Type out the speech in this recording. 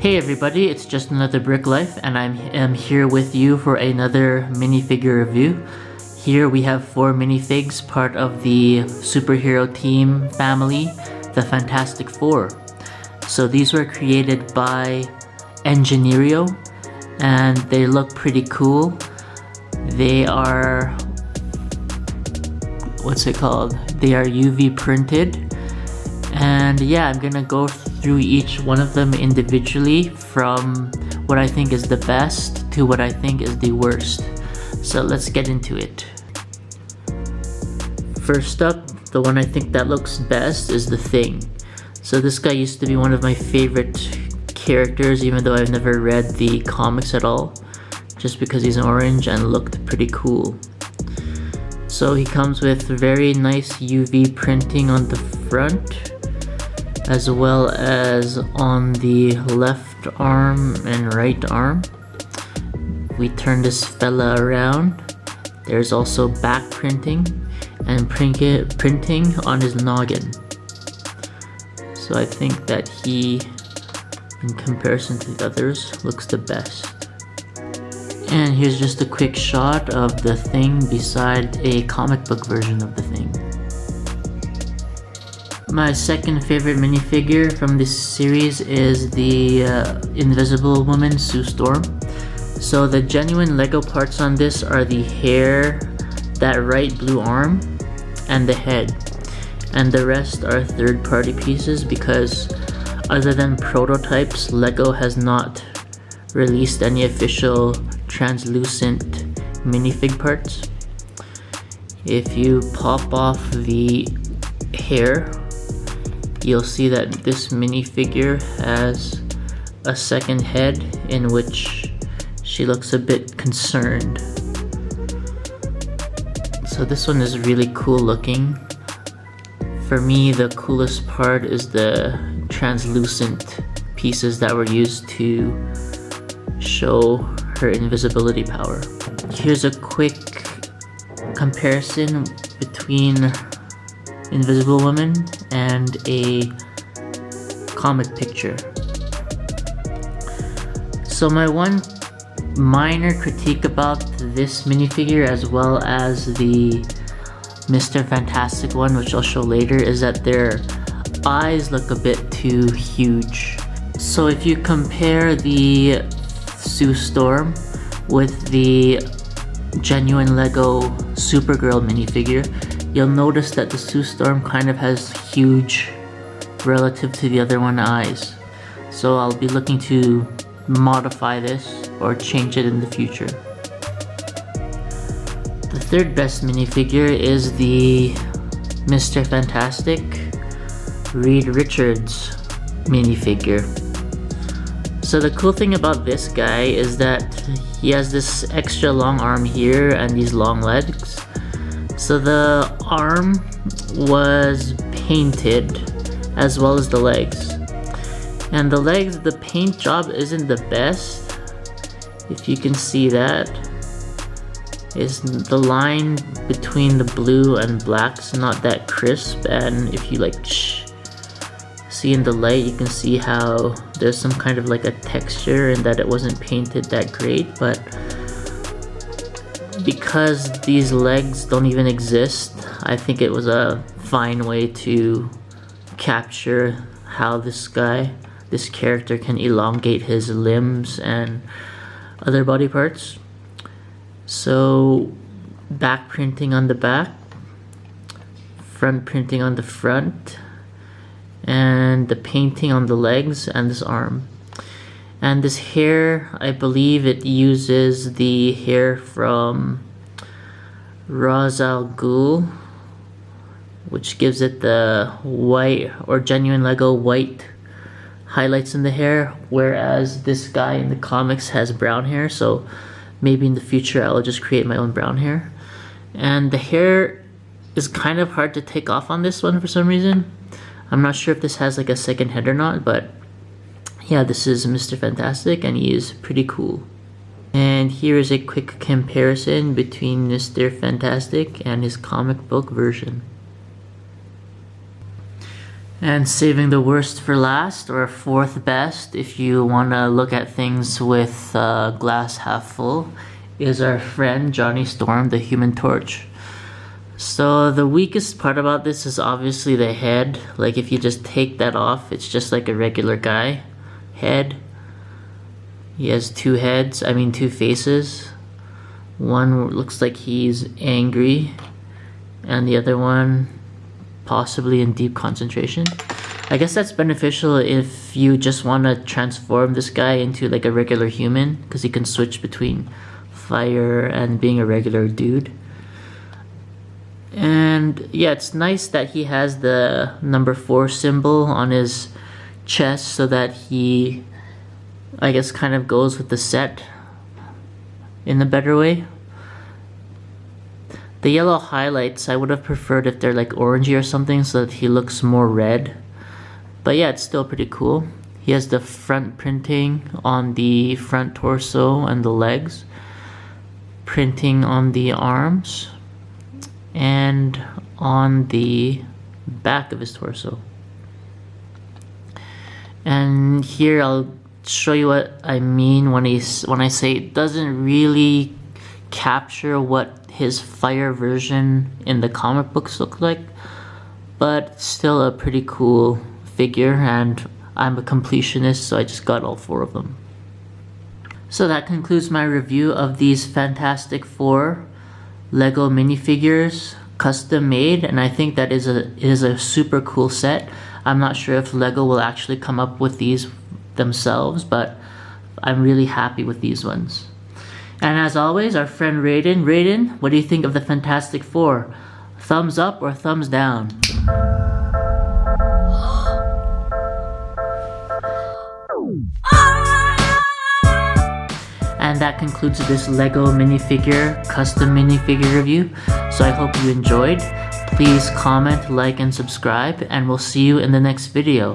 Hey everybody, it's just another Brick Life and I am here with you for another minifigure review. Here we have 4 minifigs, part of the superhero team family, the Fantastic Four. So these were created by Engineerio and they look pretty cool. They are, They are UV printed. And yeah, I'm gonna go through each one of them individually from what I think is the best to what I think is the worst. So let's get into it. First up, the one I think that looks best is the Thing. So this guy used to be one of my favorite characters, even though I've never read the comics at all, just because he's orange and looked pretty cool. So he comes with very nice UV printing on the front, as well as on the left arm and right arm. We turn this fella around. There's also back printing and printing on his noggin. So I think that he, in comparison to the others, looks the best. And here's just a quick shot of the Thing beside a comic book version of the Thing. My second favorite minifigure from this series is the Invisible Woman, Sue Storm. So the genuine Lego parts on this are the hair, that right blue arm, and the head. And the rest are third-party pieces because other than prototypes, Lego has not released any official translucent minifig parts. If you pop off the hair, you'll see that this minifigure has a second head in which she looks a bit concerned. So this one is really cool looking. For me, the coolest part is the translucent pieces that were used to show her invisibility power. Here's a quick comparison between Invisible Woman and a comic picture. So my one minor critique about this minifigure, as well as the Mr. Fantastic one, which I'll show later, is that their eyes look a bit too huge. So if you compare the Sue Storm with the genuine Lego Supergirl minifigure, you'll notice that the Sue Storm kind of has huge relative to the other one eyes. So I'll be looking to modify this or change it in the future. The third best minifigure is the Mr. Fantastic Reed Richards minifigure. So the cool thing about this guy is that he has this extra long arm here and these long legs. So the arm was painted as well as the legs. And the legs, the paint job isn't the best. If you can see that, is the line between the blue and black's not that crisp, and if you see in the light, you can see how there's some kind of like a texture and that it wasn't painted that great. But because these legs don't even exist, I think it was a fine way to capture how this character can elongate his limbs and other body parts. So back printing on the back, front printing on the front, and the painting on the legs and this arm. And this hair, I believe it uses the hair from Ra's al Ghul, which gives it the white or genuine Lego white highlights in the hair, whereas this guy in the comics has brown hair. So maybe in the future I'll just create my own brown hair. And the hair is kind of hard to take off on this one for some reason. I'm not sure if this has like a second head or not, but yeah, this is Mr. Fantastic and he is pretty cool. And here is a quick comparison between Mr. Fantastic and his comic book version. And saving the worst for last, or fourth best, if you want to look at things with glass half full, is our friend Johnny Storm, the Human Torch. So the weakest part about this is obviously the head. Like if you just take that off, it's just like a regular guy head. He has two faces. One looks like he's angry, and the other one possibly in deep concentration. I guess that's beneficial if you just want to transform this guy into like a regular human, because he can switch between fire and being a regular dude. And yeah, it's nice that he has the number 4 symbol on his chest, so that he, I guess, kind of goes with the set in a better way. The yellow highlights, I would have preferred if they're like orangey or something, so that he looks more red. But yeah, it's still pretty cool. He has the front printing on the front torso and the legs, printing on the arms, and on the back of his torso. And here I'll show you what I mean when I say it doesn't really capture what his fire version in the comic books look like, but still a pretty cool figure, and I'm a completionist, so I just got all 4 of them. So that concludes my review of these Fantastic Four Lego minifigures, custom made, and I think that is a super cool set. I'm not sure if Lego will actually come up with these themselves, but I'm really happy with these ones. And as always, our friend Raiden. Raiden, what do you think of the Fantastic Four? Thumbs up or thumbs down? And that concludes this Lego custom minifigure review. So I hope you enjoyed. Please comment, like, and subscribe, and we'll see you in the next video.